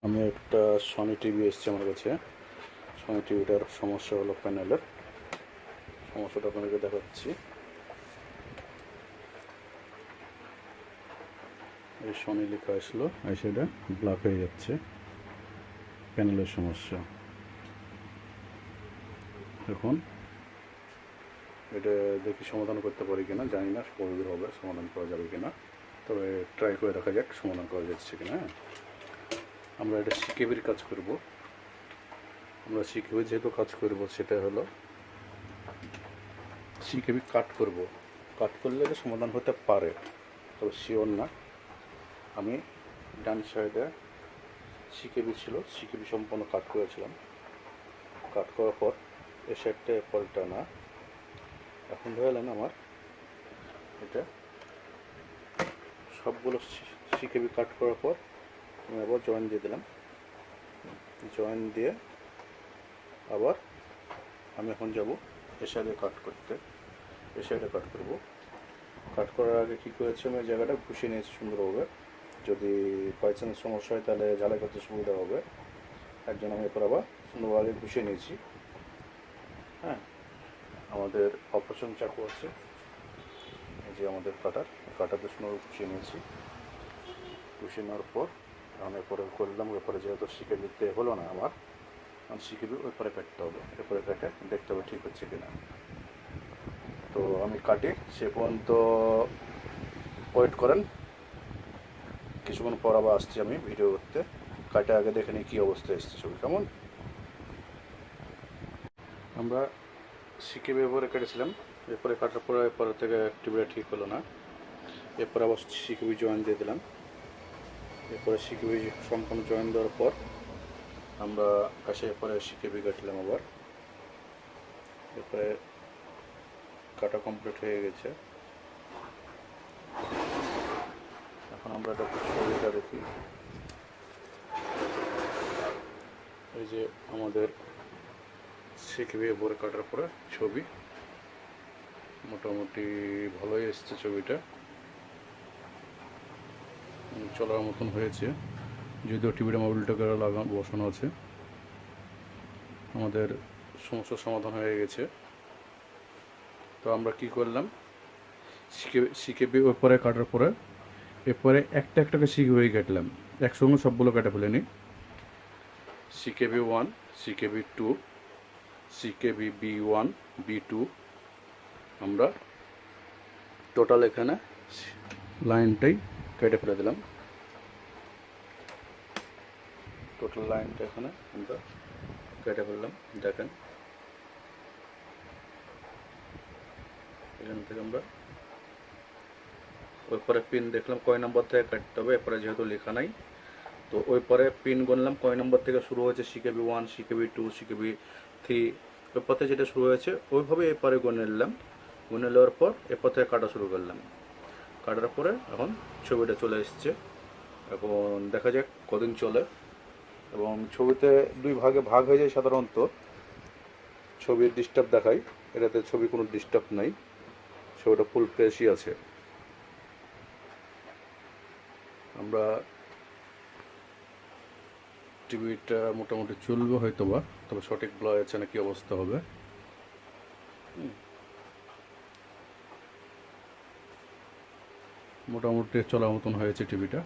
আমি একটা Sony TV এসেছে আমার কাছে। সনি টিভিটার সমস্যা হলো প্যানেলের সমস্যাটা আপনাদেরকে দেখাচ্ছি। এই সনি লেখা আসলো, সেটা ব্ল্যাক হয়ে যাচ্ছে, প্যানেলের সমস্যা। এখন এটা দেখি সমাধান করতে পারি কিনা, জানি না কতদূর হবে, সমাধান করা যাবে কিনা, তবে ট্রাই করে দেখা যাক সমাধান করা যাচ্ছে কিনা। আমরা এটা সিকেবির কাজ করব। আমরা সিকেবি যেহেতু কাজ করব, সেটা হলো সিকেবি কাট করব। কাট করলে সমাধান হতে পারে, তবে শিওর না। আমি ডান সাইডে সিকেবি ছিল, সিকেবি সম্পূর্ণ কাট করেছিলাম। কাট করার পর এই সাইডটা পরেরটা না। এখন ধরলেন আমার এটা সবগুলো সিকেবি কাট করার পর আমি আবার জয়েন দিয়ে দিলাম। জয়েন দিয়ে আবার আমি এখন যাব এ সাইডে কাট করতে। এ সাইডে কাট করব। কাট করার আগে কী করেছি, আমি জায়গাটা ঘুষিয়ে নিয়েছি সুন্দরভাবে। যদি বাই চান্স সমস্যা হয় তাহলে ঝালাই করতে সুবিধা হবে। একজন আমি এরপর আবার সুন্দরভাবে ঘুষিয়ে নিয়েছি। হ্যাঁ, আমাদের অপারেশন চাকু আছে, এই যে আমাদের কাটাতে সুন্দর ঘুষিয়ে নিয়েছি। ঘুষিয়ে নেওয়ার পর আমি এরপরে করলাম, এরপরে যেহেতু সিকেবিতে হলো না আমার, সিকেবি ওই পরে কাটতে হবে। এরপরে কাটে দেখতে হবে ঠিক হচ্ছে কিনা। তো আমি কাটি, সে পর্যন্ত ওয়েট করেন। কিছুক্ষণ পর আবার আসছি আমি ভিডিও করতে। কাটে আগে দেখে নিই কী অবস্থা এসছে ছবি কেমন। আমরা সিকেবি এরপরে কেটেছিলাম, এরপরে কাটার পরে এরপরে থেকে টিভিটা ঠিক হলো না। এরপরে আবার সিকেবি জয়েন দিয়ে দিলাম। এরপরে সিকেবি সম্পূর্ণ জয়েন দেওয়ার পর আমরা কাছে এরপরে সিকেবি কাটলাম আবার। এরপরে কাটা কমপ্লিট হয়ে গেছে। এখন আমরা একটা ছবিটা দেখি। এই যে আমাদের সিকেবি এরপরে কাটার পরে ছবি মোটামুটি ভালোই এসছে। ছবিটা চলার মতন হয়েছে, যদিও টিভিটা মোবাইলটাকে বসানো আছে। আমাদের সমস্যার সমাধান হয়ে গেছে। তো আমরা কি করলাম, সিকেবি ওপরে কাটার পরে এরপরে একটা একটাকে সিকেবি কাটলাম, একসঙ্গে সবগুলো কেটে ফেলেনি। CKB 1, CKB 2, CKB B1, B2, আমরা টোটাল এখানে লাইনটাই কেটে ফেলে দিলাম। টোটাল লাইনটা এখানে আমরা কেটে ফেললাম। দেখেন এখান থেকে আমরা ওই পরে পিন দেখলাম কয় নম্বর থেকে কাটতে হবে। এরপরে যেহেতু লেখা নাই, তো ওই পরে পিন গুনলাম কয় নম্বর থেকে শুরু হয়েছে, সিকেবি 1, সিকেবি 2, সিকেবি 3, ওই পথে যেটা শুরু হয়েছে ওইভাবে এরপরে গুনে নিলাম। গুনে নেওয়ার পর এরপর থেকে কাটা শুরু করলাম। কাটার পরে এখন ছবিটা চলে এসছে। এখন দেখা যাক কদিন চলে। এবং ছবিতে দুই ভাগে ভাগ হয়ে যায় সাধারণত। ছবির ডিস্টার্ব দেখায়, এটাতে ছবি কোনো ডিস্টার্ব নাই, ছবিটা ফুল ফ্রেশই আছে। আমরা টিভিটা মোটামুটি চলবে হয়তো বা, তবে সঠিক বলা যাচ্ছে না কী অবস্থা হবে। মোটামুটি চলার মতন হয়েছে টিভিটা।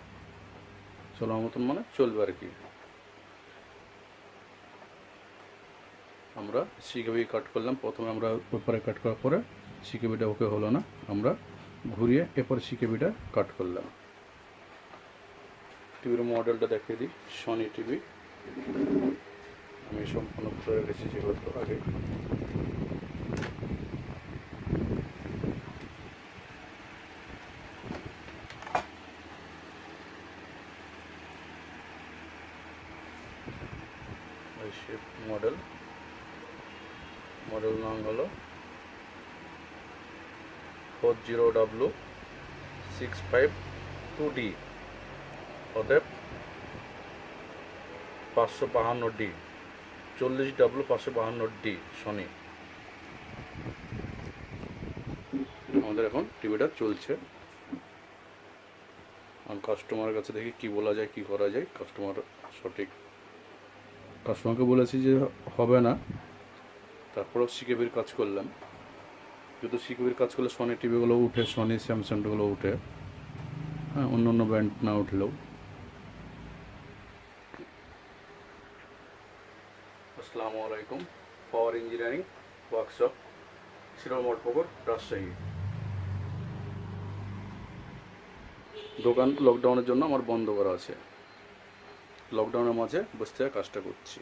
চলার মতন মানে চলবে আর কি। আমরা সিকেবি কাট করলাম, প্রথমে আমরা উপরে কাট করার পরে সিকেবিটা ওকে হলো না, আমরা ঘুরিয়ে এরপর সিকেবিটা কাট করলাম। টিভির মডেলটা দেখিয়ে দিই, সনি টিভি। আমি সম্পূর্ণ করে রেখেছি যেহেতু আগে। মডেল নাম হলো 40W6520D, অতএব 552D, 40W552D সনি। আমাদের এখন টিভিটা চলছে। কাস্টমারের কাছে দেখি কি বলা যায়, কি করা যায়। কাস্টমার সঠিক কাস্টমারকে বলেছি যে হবে না, তারপরেও সিকেবির কাজ করলাম। যেহেতু সিকেবির কাজ করলে সনি টিভিগুলো উঠে, সনি স্যামসাংগুলো উঠে, হ্যাঁ, অন্য অন্য ব্র্যান্ড না উঠলেও। আসসালামুয়ালাইকুম। Power engineering workshop, Sirajul Rajshahi. দোকান লকডাউনের জন্য আমার বন্ধ করা আছে, লকডাউনের মাঝে বসে থেকে কাজটা করছি।